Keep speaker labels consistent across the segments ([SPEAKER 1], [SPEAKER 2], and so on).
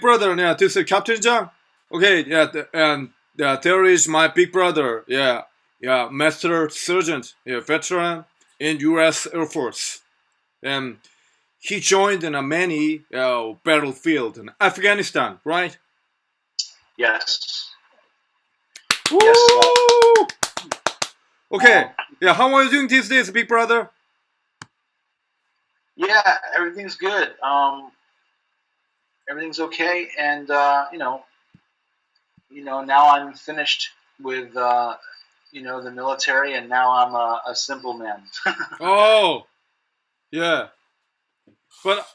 [SPEAKER 1] brother. Yeah, this is Cap.Jang. Okay, yeah, and there is my big brother. Yeah, yeah, Master Sergeant, yeah, veteran in U.S. Air Force, and he joined in a many battlefield in Afghanistan, right?
[SPEAKER 2] Yes. Yes.
[SPEAKER 1] Woo! Okay,
[SPEAKER 2] Um,
[SPEAKER 1] yeah, how are you doing these days, big brother?
[SPEAKER 2] yeah. Everything's good. Everything's okay, and now I'm finished with the military, and now I'm a simple man.
[SPEAKER 1] Oh, yeah, but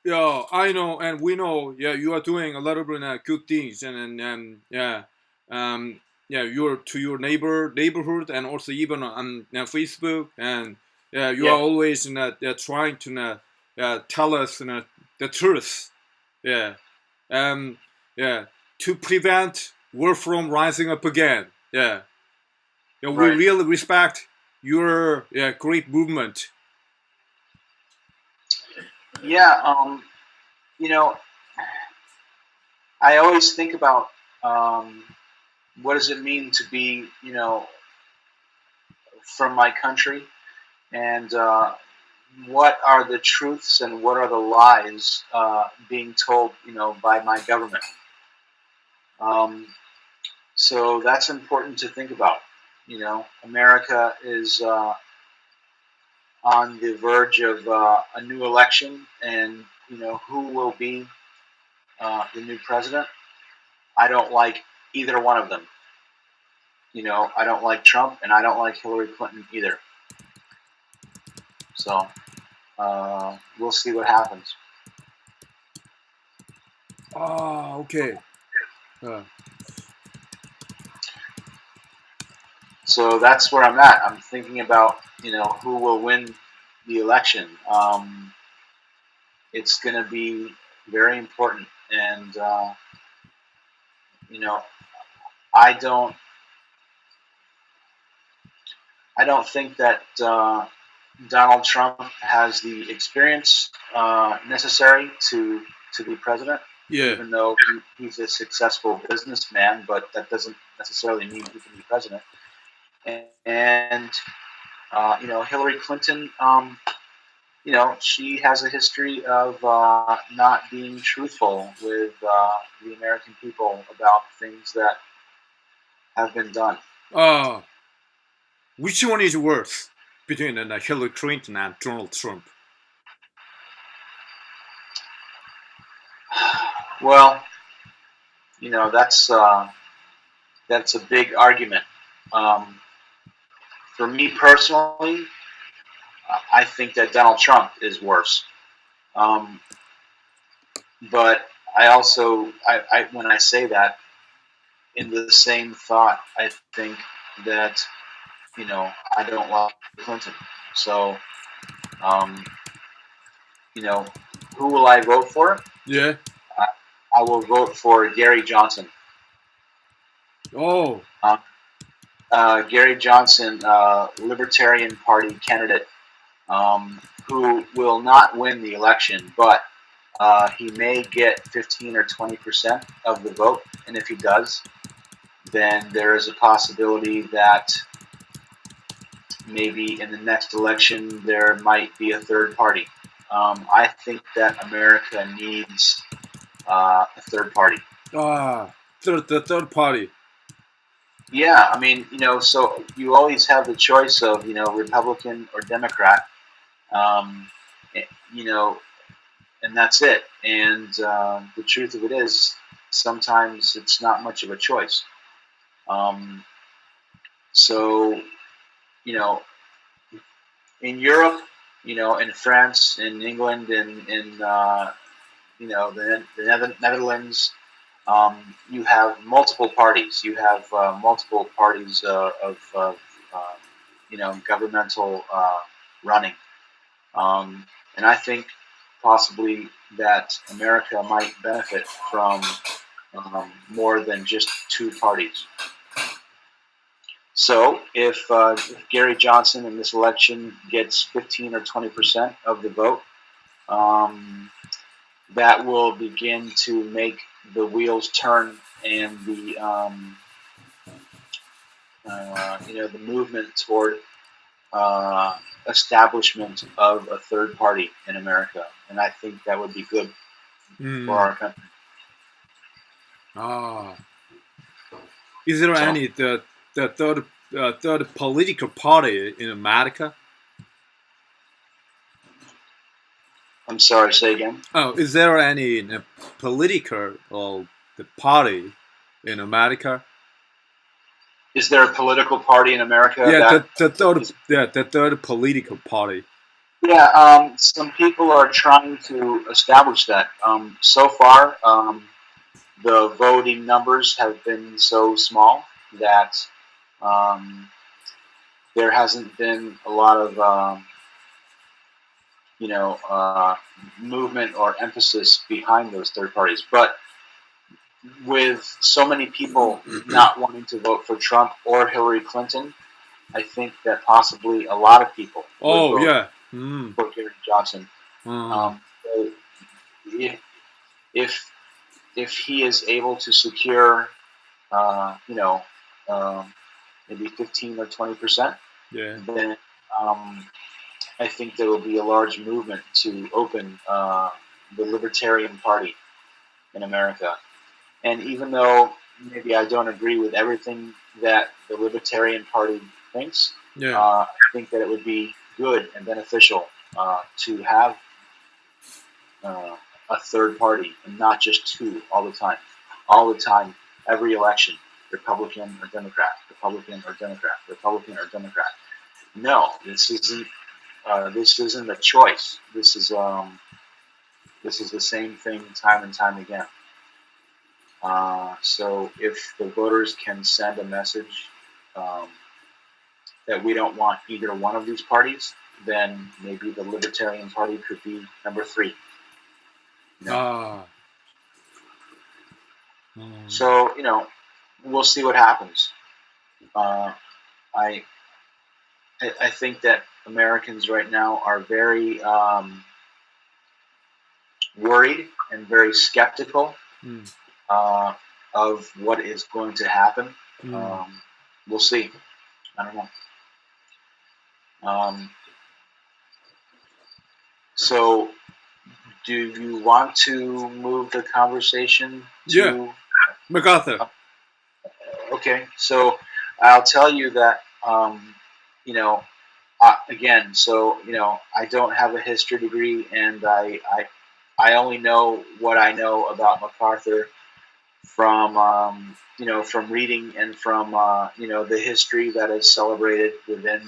[SPEAKER 1] yeah, I know, and we know, yeah, you are doing a lot of good things, and yeah, um, yeah, you're to your neighborhood, and also even on Facebook, and yeah, you are
[SPEAKER 2] Yep.
[SPEAKER 1] always trying to tell us the truth, yeah, um, yeah, to prevent war from rising up again, yeah, yeah, we
[SPEAKER 2] Right.
[SPEAKER 1] really respect your great movement.
[SPEAKER 2] Yeah. You know, I always think about um, what does it mean to be, from my country, and what are the truths and what are the lies being told, by my government. Um, so that's important to think about. America is on the verge of a new election, and who will be the new president. I don't like either one of them. I don't like Trump, and I don't like Hillary Clinton either. So we'll see what happens.
[SPEAKER 1] Ah, okay. Uh,
[SPEAKER 2] So that's where I'm at. I'm thinking about who will win the election. It's going to be very important, and you know I don't I don't think that Donald Trump has the experience necessary to be president.
[SPEAKER 1] yeah.
[SPEAKER 2] Even though he's a successful businessman, but that doesn't necessarily mean he can be president. And Hillary Clinton. She has a history of not being truthful with the American people about things that have been done.
[SPEAKER 1] Uh, which one is worse between Hillary Clinton and Donald Trump?
[SPEAKER 2] Well, that's a big argument. Um, for me personally, I think that Donald Trump is worse. Um, but I also, when I say that, in the same thought, I think that I don't like Clinton. So, um, you know, who will I vote for?
[SPEAKER 1] Yeah.
[SPEAKER 2] I, I will vote for Gary Johnson.
[SPEAKER 1] Oh.
[SPEAKER 2] Uh, Gary Johnson, Libertarian Party candidate, who will not win the election, but he may get 15 or 20% of the vote. And if he does, then there is a possibility that maybe in the next election there might be a third party. I think that America needs a third party.
[SPEAKER 1] The third party.
[SPEAKER 2] Yeah, I mean, so you always have the choice of, Republican or Democrat, um, eh, you know, and that's it. And the truth of it is, sometimes it's not much of a choice. Um, so, you know, in Europe, in France, in England, in the Netherlands, you have multiple parties. You have multiple parties of governmental running, and I think possibly that America might benefit from more than just two parties. So if Gary Johnson in this election gets 15 or 20% of the vote, um, that will begin to make the wheels turn, and the movement toward establishment of a third party in America, and I think that would be good for
[SPEAKER 1] Mm.
[SPEAKER 2] our country.
[SPEAKER 1] Ah. Is there
[SPEAKER 2] So,
[SPEAKER 1] any the third political party in America?
[SPEAKER 2] I'm sorry, say again.
[SPEAKER 1] Oh, is there any political or the party in America?
[SPEAKER 2] Is there a political party in America
[SPEAKER 1] Yeah,
[SPEAKER 2] that is?
[SPEAKER 1] the third political party.
[SPEAKER 2] Yeah, some people are trying to establish that. So far, the voting numbers have been so small that um, there hasn't been a lot of movement or emphasis behind those third parties. But with so many people not wanting to vote for Trump or Hillary Clinton, I think that possibly a lot of people would
[SPEAKER 1] Oh
[SPEAKER 2] vote
[SPEAKER 1] yeah. Mm.
[SPEAKER 2] for Gary Johnson.
[SPEAKER 1] Uh,
[SPEAKER 2] So if if if he is able to secure, uh, you know, um, maybe 15 or 20%,
[SPEAKER 1] yeah.
[SPEAKER 2] then I think there will be a large movement to open the Libertarian Party in America. And even though maybe I don't agree with everything that the Libertarian Party thinks,
[SPEAKER 1] Yeah.
[SPEAKER 2] I think that it would be good and beneficial to have uh, a third party and not just two all the time. All the time, every election, Republican or Democrat, Republican or Democrat, Republican or Democrat. No, this isn't a choice. This is the same thing time and time again. So if the voters can send a message um, that we don't want either one of these parties, then maybe the Libertarian Party could be number three. You know?
[SPEAKER 1] Ah. Mm.
[SPEAKER 2] So we'll see what happens. Uh, I I think that Americans right now are very worried and very skeptical
[SPEAKER 1] Mm.
[SPEAKER 2] uh, of what is going to happen.
[SPEAKER 1] Mm.
[SPEAKER 2] Um, we'll see. I don't know. Um, so, do you want to move the conversation
[SPEAKER 1] Yeah.
[SPEAKER 2] to?
[SPEAKER 1] MacArthur.
[SPEAKER 2] Okay, so I'll tell you that you know again. So I don't have a history degree, and I only know what I know about MacArthur from from reading and from the history that is celebrated within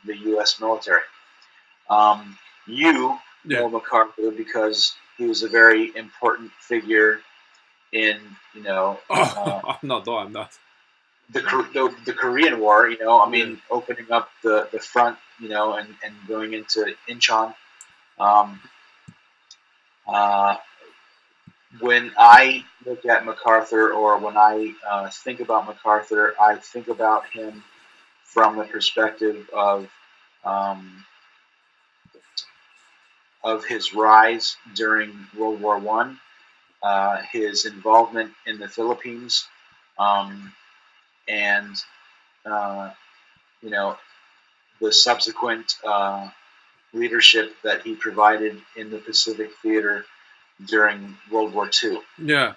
[SPEAKER 2] the U.S. military. You
[SPEAKER 1] Yeah.
[SPEAKER 2] know MacArthur because he was a very important figure in
[SPEAKER 1] Oh, I'm not. No, I'm not.
[SPEAKER 2] the Korean War. I
[SPEAKER 1] Yeah.
[SPEAKER 2] mean, opening up the front, and going into Incheon. Um, uh, when I look at MacArthur, or when I think about MacArthur, I think about him from the perspective of his rise during World War One, his involvement in the Philippines, um, and uh, you know the subsequent leadership that he provided in the Pacific Theater during World War Two.
[SPEAKER 1] Yeah.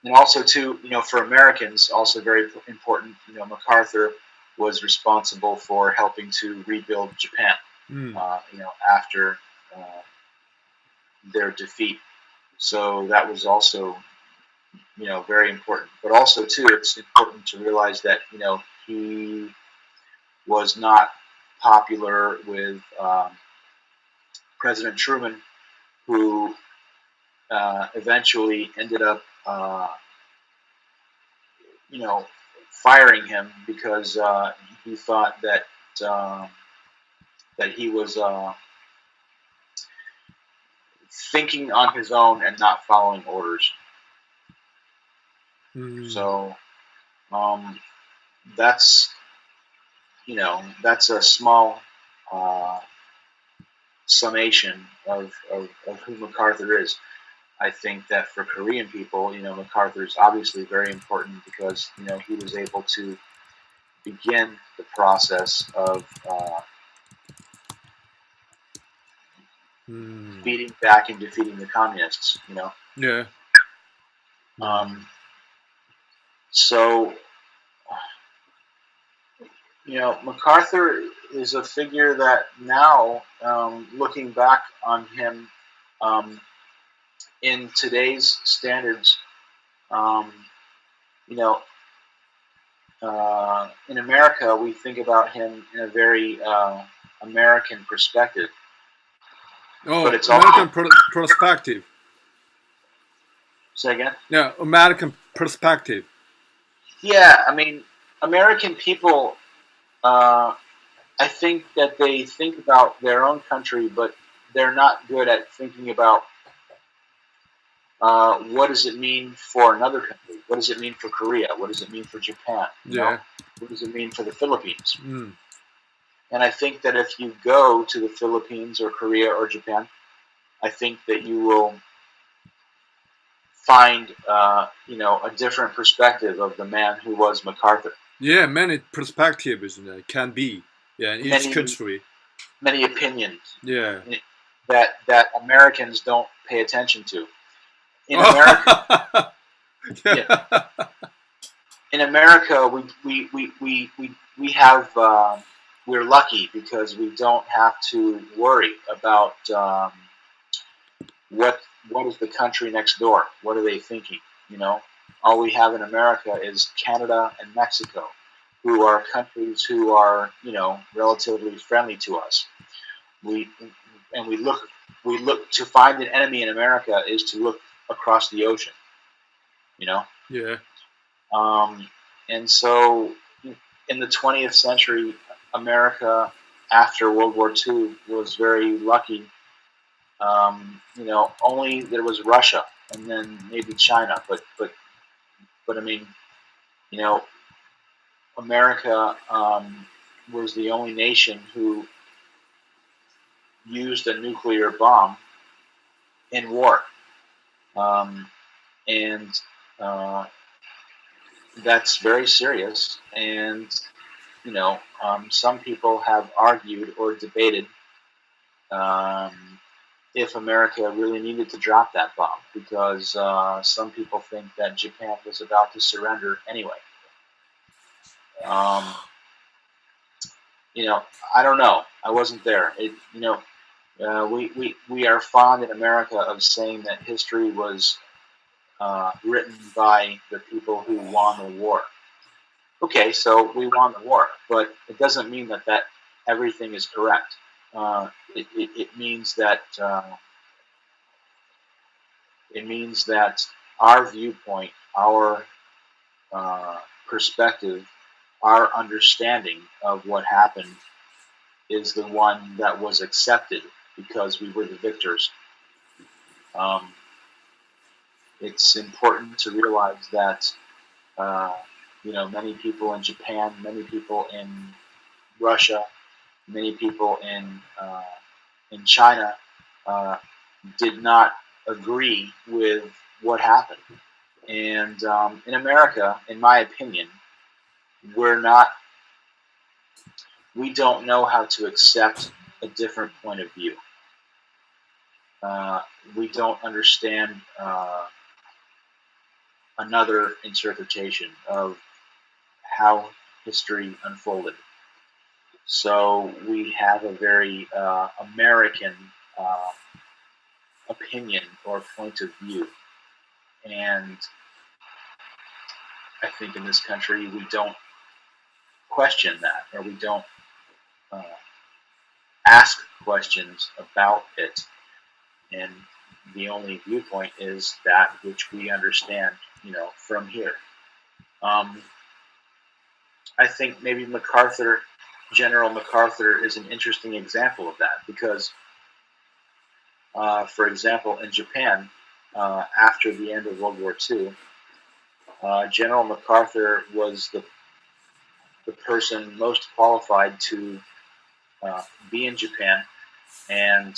[SPEAKER 2] And also, too, for Americans, also very important. MacArthur was responsible for helping to rebuild Japan.
[SPEAKER 1] Mm.
[SPEAKER 2] After uh, their defeat. So that was also, very important. But also, too, it's important to realize that he was not popular with President Truman, who eventually ended up, you know, firing him because he thought um, that he was thinking on his own and not following orders.
[SPEAKER 1] Mm.
[SPEAKER 2] So um, that's that's a small uh, summation of who MacArthur is. I think that for Korean people, MacArthur is obviously very important because he was able to begin the process of
[SPEAKER 1] Mm.
[SPEAKER 2] beating back and defeating the communists.
[SPEAKER 1] Yeah. Mm.
[SPEAKER 2] Um, so MacArthur is a figure that now, looking back on him um, in today's standards, um, you know, in America, we think about him in a very American perspective, but
[SPEAKER 1] Oh,
[SPEAKER 2] it's
[SPEAKER 1] American
[SPEAKER 2] also
[SPEAKER 1] perspective.
[SPEAKER 2] say again.
[SPEAKER 1] Yeah, American perspective.
[SPEAKER 2] Yeah, I mean, American people. I think that they think about their own country, but they're not good at thinking about what does it mean for another country? What does it mean for Korea? What does it mean for Japan?
[SPEAKER 1] Yeah.
[SPEAKER 2] What does it mean for the Philippines?
[SPEAKER 1] Mm.
[SPEAKER 2] And I think that if you go to the Philippines or Korea or Japan, I think that you will find, a different perspective of the man who was MacArthur.
[SPEAKER 1] Yeah, many perspectives can be. Yeah, in each
[SPEAKER 2] Many,
[SPEAKER 1] country.
[SPEAKER 2] many opinions
[SPEAKER 1] Yeah.
[SPEAKER 2] that Americans don't pay attention to. In America,
[SPEAKER 1] Oh.
[SPEAKER 2] yeah,
[SPEAKER 1] Yeah.
[SPEAKER 2] in America, we have we're lucky because we don't have to worry about what what is the country next door. What are they thinking? All we have in America is Canada and Mexico, who are countries who are relatively friendly to us. We and we look to find an enemy in America is to look across the ocean. You know.
[SPEAKER 1] Yeah.
[SPEAKER 2] Um, and so in the 20th century, America after World War II was very lucky. Only there was Russia and then maybe China, but I mean, you know, America was the only nation who used a nuclear bomb in war, and uh, that's very serious. And some people have argued or debated um, if America really needed to drop that bomb because some people think that Japan was about to surrender anyway. Um, I don't know. I wasn't there. We are fond in America of saying that history was written by the people who won the war. Okay, so we won the war, but it doesn't mean that everything is correct. It means that our viewpoint, our perspective, our understanding of what happened is the one that was accepted because we were the victors. Um, it's important to realize that uh, many people in Japan, many people in Russia, many people in China uh, did not agree with what happened. And in America, in my opinion, we're not we don't know how to accept a different point of view. Uh, we don't understand another interpretation of how history unfolded. So we have a very American uh, opinion or point of view. And I think in this country we don't question that or we don't uh, ask questions about it. And the only viewpoint is that which we understand, from here. Um, I think maybe General MacArthur, is an interesting example of that because, for example, in Japan, after the end of World War II, General MacArthur was the person most qualified to be in Japan and